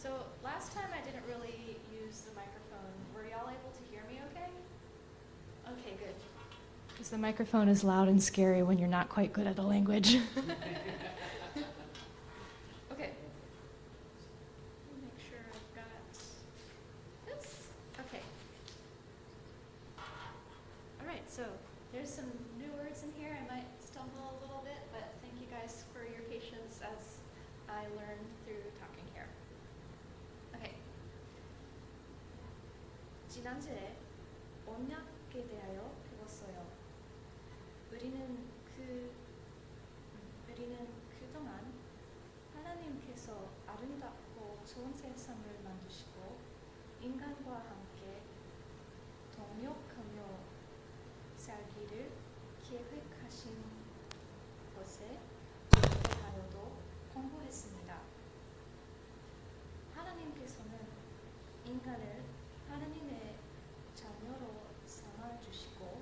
So last time I didn't really use the microphone. Were y'all able to hear me okay? Okay, good. Because the microphone is loud and scary when you're not quite good at the language. Okay. Make sure I've got this. Okay. All right, so there's some new words in here. I might stumble a little bit, but thank you guys for your patience as I learn through talking here. Okay. 지난주에 언약에 대하여 배웠어요. 우리는 그동안 하나님께서 아름답고 좋은 세상을 만드시고 인간과 함께 동역하며 살기를 계획하신 것에 대하여도 공부했습니다. 하나님께서는 인간을 하나님의 자녀로 삼아주시고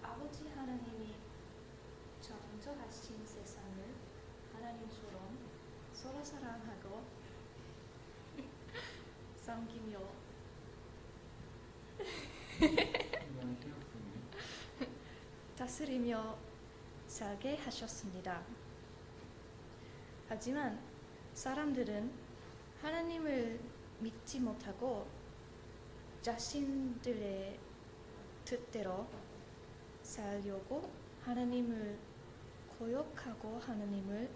아버지 하나님이 창조하신 세상을 하나님처럼 서로 사랑하고 섬기며 다스리며 살게 하셨습니다. 하지만 사람들은 하나님을 믿지 못하고 자신들의 뜻대로 살려고 하나님을 거역하고 하나님을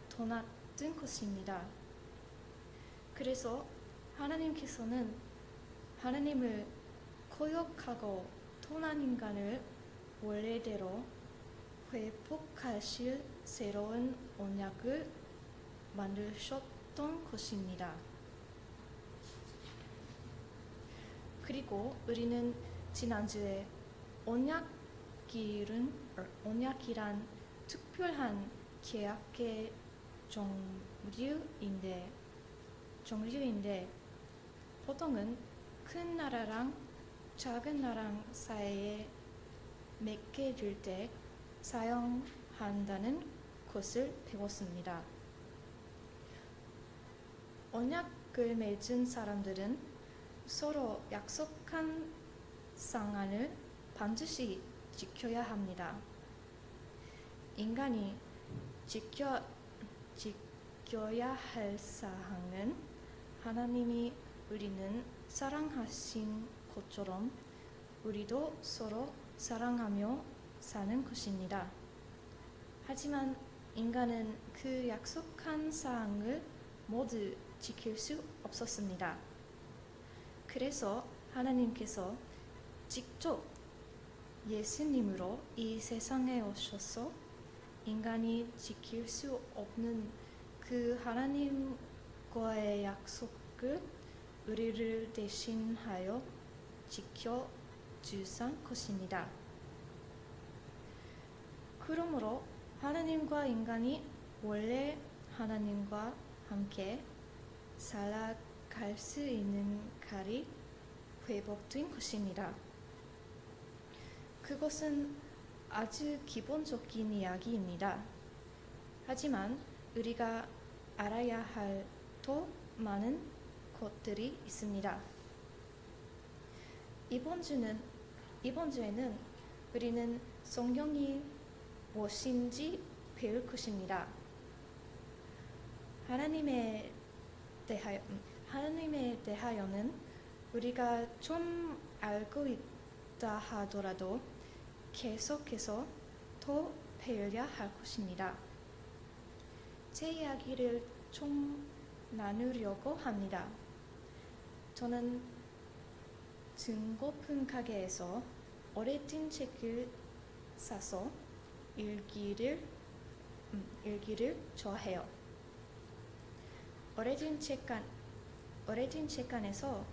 떠났던 것입니다. 그래서 하나님께서는 하나님을 거역하고 떠난 인간을 원래대로 회복하실 새로운 언약을 만드셨던 것입니다. 그리고 우리는 지난주에 언약이란 특별한 계약의 종류인데 보통은 큰 나라랑 작은 나라 사이에 맺게 될 때 사용한다는 것을 배웠습니다. 언약을 맺은 사람들은 서로 약속한 상한을 반드시 지켜야 합니다. 인간이 지켜야 할 사항은 하나님이 우리는 사랑하신 것처럼 우리도 서로 사랑하며 사는 것입니다. 하지만 인간은 그 약속한 사항을 모두 지킬 수 없었습니다. 그래서 하나님께서 직접 예수님으로 이 세상에 오셔서 인간이 지킬 수 없는 그 하나님과의 약속을 우리를 대신하여 지켜주신 것입니다. 그러므로 하나님과 인간이 원래 하나님과 함께 살아갈 수 있는 길이 회복된 것입니다. 그것은 아주 기본적인 이야기입니다. 하지만 우리가 알아야 할 더 많은 것들이 있습니다. 이번 주에는 우리는 성경이 무엇인지 배울 것입니다. 하나님에 대하여는 우리가 좀 알고 있다 하더라도 계속해서 더 배워야 할 것입니다. 제 이야기를 좀 나누려고 합니다. 저는 중고품 가게에서 오래된 책을 사서 읽기를 좋아해요. 오래된 책간에서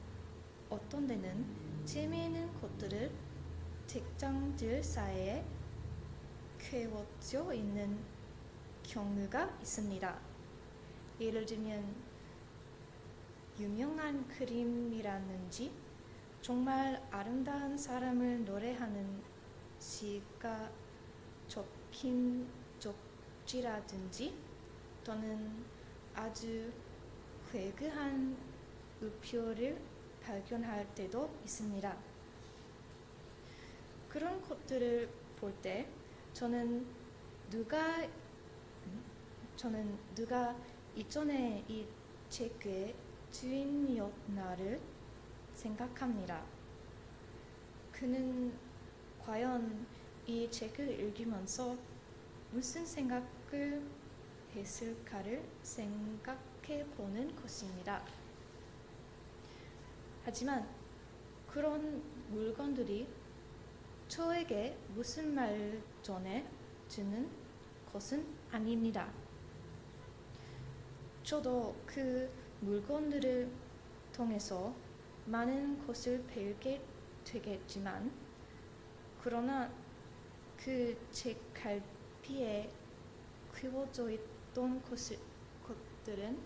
어떤 데는 재미있는 것들을 책장들 사이에 꿰어져 있는 경우가 있습니다. 예를 들면 유명한 그림이라든지 정말 아름다운 사람을 노래하는 시가 적힌 쪽지라든지 또는 아주 괴그한 우표를 발견할 때도 있습니다. 그런 것들을 볼 때 저는 누가 이전에 이 책의 주인이었나를 생각합니다. 그는 과연 이 책을 읽으면서 무슨 생각을 했을까를 생각해 보는 것입니다. 하지만 그런 물건들이 저에게 무슨 말 전해 주는 것은 아닙니다. 저도 그 물건들을 통해서 많은 것을 배우게 되겠지만, 그러나 그 책 갈피에 그려져 있던 것들은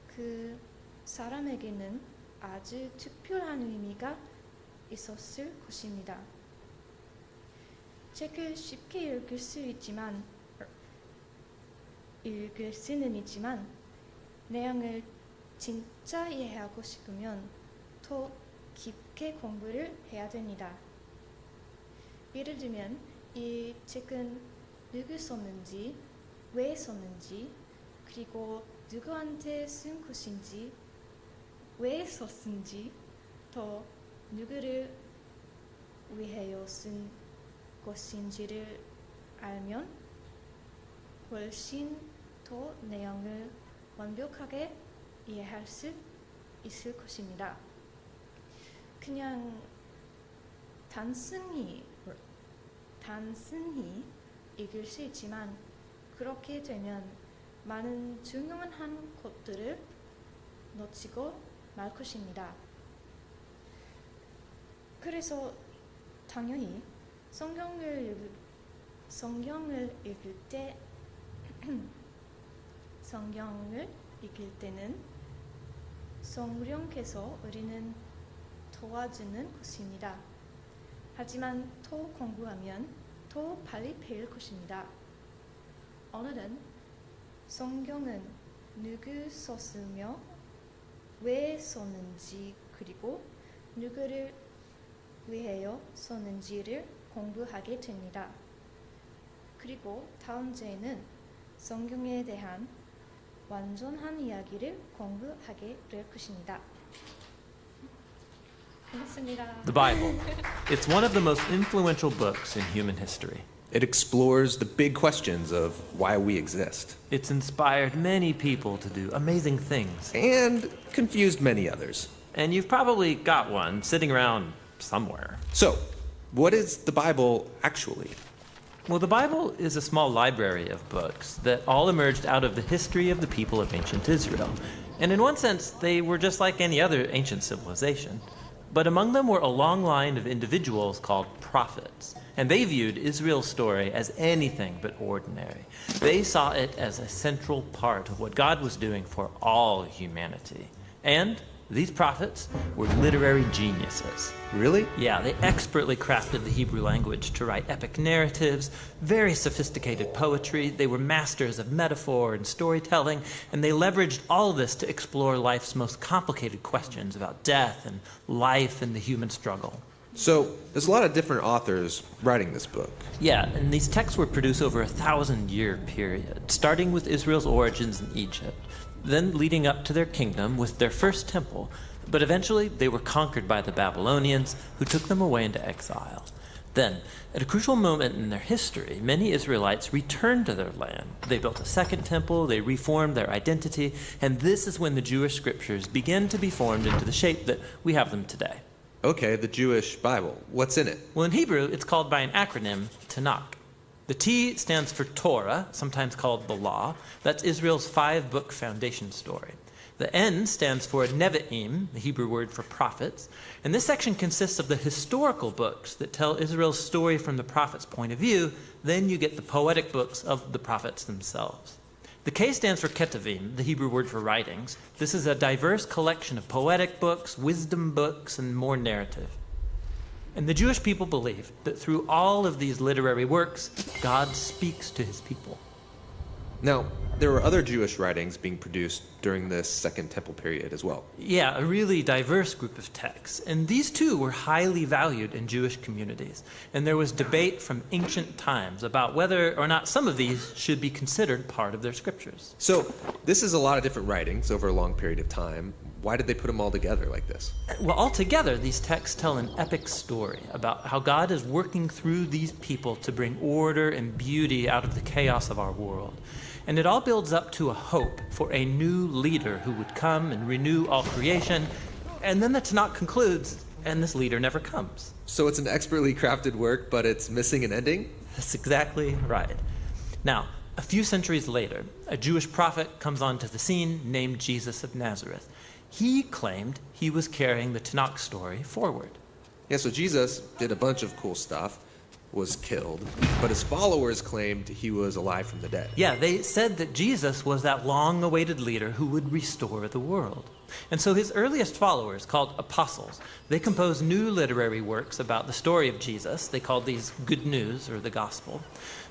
그 사람에게는 아주 특별한 의미가 있었을 것입니다. 책을 쉽게 읽을 수는 있지만 내용을 진짜 이해하고 싶으면 더 깊게 공부를 해야 됩니다. 예를 들면 이 책은 누구 썼는지, 왜 썼는지, 그리고 누구한테 쓴 것인지, 왜 썼는지, 또 누구를 위하여 쓴 것인지를 알면 훨씬 더 내용을 완벽하게 이해할 수 있을 것입니다. 그냥 단순히 읽을 수 있지만 그렇게 되면 많은 중요한 것들을 놓치고 말 것입니다. 그래서 당연히 성경을 읽을 때는 성령께서 우리는 도와주는 것입니다. 하지만 더 공부하면 더 빨리 배울 것입니다. 오늘은 성경은 누구 썼으며 왜 썼는지, 그리고 누구를 위하여 썼는지를 공부하게 됩니다. 그리고 다음 주에는 성경에 대한 완전한 이야기를 공부하게 될 것입니다. 고맙습니다. The Bible. It's one of the most influential books in human history. It explores the big questions of why we exist. It's inspired many people to do amazing things. And confused many others. And you've probably got one sitting around somewhere. So, what is the Bible actually? Well, the Bible is a small library of books that all emerged out of the history of the people of ancient Israel. And in one sense, they were just like any other ancient civilization. But among them were a long line of individuals called prophets. And they viewed Israel's story as anything but ordinary. They saw it as a central part of what God was doing for all humanity. And these prophets were literary geniuses. Really? Yeah, they expertly crafted the Hebrew language to write epic narratives, very sophisticated poetry. They were masters of metaphor and storytelling, and they leveraged all of this to explore life's most complicated questions about death and life and the human struggle. So, there's a lot of different authors writing this book. Yeah, and these texts were produced over a 1,000-year period, starting with Israel's origins in Egypt, then leading up to their kingdom with their first temple. But eventually, they were conquered by the Babylonians, who took them away into exile. Then, at a crucial moment in their history, many Israelites returned to their land. They built a second temple, they reformed their identity, and this is when the Jewish scriptures began to be formed into the shape that we have them today. Okay, the Jewish Bible. What's in it? Well, in Hebrew, it's called by an acronym, Tanakh. The T stands for Torah, sometimes called the Law. That's Israel's 5-book foundation story. The N stands for Nevi'im, the Hebrew word for prophets. And this section consists of the historical books that tell Israel's story from the prophet's point of view. Then you get the poetic books of the prophets themselves. The K stands for Ketuvim, the Hebrew word for writings. This is a diverse collection of poetic books, wisdom books, and more narrative. And the Jewish people believe that through all of these literary works, God speaks to his people. Now, there were other Jewish writings being produced during this Second Temple period as well. Yeah, a really diverse group of texts. And these too were highly valued in Jewish communities. And there was debate from ancient times about whether or not some of these should be considered part of their scriptures. So, this is a lot of different writings over a long period of time. Why did they put them all together like this? Well, altogether, these texts tell an epic story about how God is working through these people to bring order and beauty out of the chaos of our world. And it all builds up to a hope for a new leader who would come and renew all creation. And then the Tanakh concludes, and this leader never comes. So it's an expertly crafted work, but it's missing an ending? That's exactly right. Now, a few centuries later, a Jewish prophet comes onto the scene named Jesus of Nazareth. He claimed he was carrying the Tanakh story forward. Yeah, so Jesus did a bunch of cool stuff, was killed, but his followers claimed he was alive from the dead. Yeah, they said that Jesus was that long-awaited leader who would restore the world. And so his earliest followers, called apostles, they composed new literary works about the story of Jesus. They called these Good News, or the Gospel.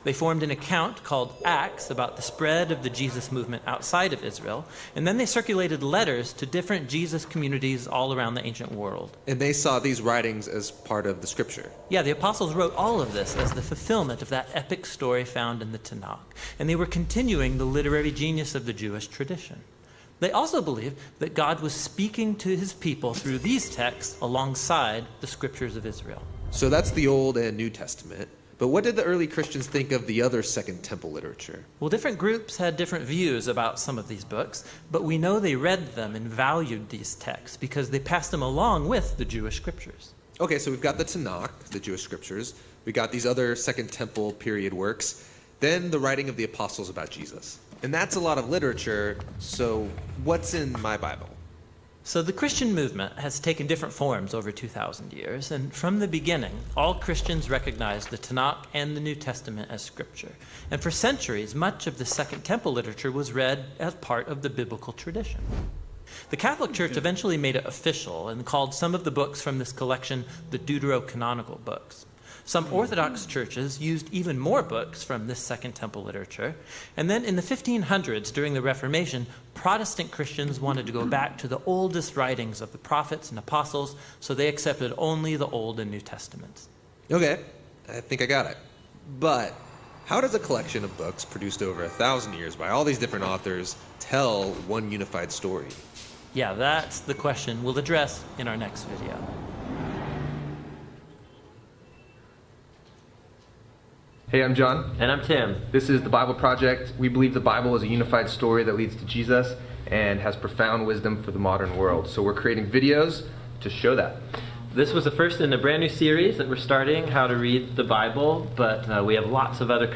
They formed an account called Acts about the spread of the Jesus movement outside of Israel. And then they circulated letters to different Jesus communities all around the ancient world. And they saw these writings as part of the scripture. Yeah, the apostles wrote all of this as the fulfillment of that epic story found in the Tanakh. And they were continuing the literary genius of the Jewish tradition. They also believed that God was speaking to his people through these texts alongside the scriptures of Israel. So that's the Old and New Testament. But what did the early Christians think of the other Second Temple literature? Well, different groups had different views about some of these books, but we know they read them and valued these texts because they passed them along with the Jewish scriptures. Okay, so we've got the Tanakh, the Jewish scriptures. We got these other Second Temple period works. Then the writing of the apostles about Jesus. And that's a lot of literature, so what's in my Bible? So the Christian movement has taken different forms over 2,000 years, and from the beginning, all Christians recognized the Tanakh and the New Testament as scripture. And for centuries, much of the Second Temple literature was read as part of the biblical tradition. The Catholic Church eventually made it official and called some of the books from this collection the deuterocanonical books. Some Orthodox churches used even more books from this Second Temple literature. And then in the 1500s, during the Reformation, Protestant Christians wanted to go back to the oldest writings of the prophets and apostles, so they accepted only the Old and New Testaments. Okay, I think I got it. But how does a collection of books produced over 1,000 years by all these different authors tell one unified story? Yeah, that's the question we'll address in our next video. Hey, I'm John. And I'm Tim. This is the Bible Project. We believe the Bible is a unified story that leads to Jesus and has profound wisdom for the modern world. So we're creating videos to show that. This was the first in a brand new series that we're starting, How to Read the Bible, but we have lots of other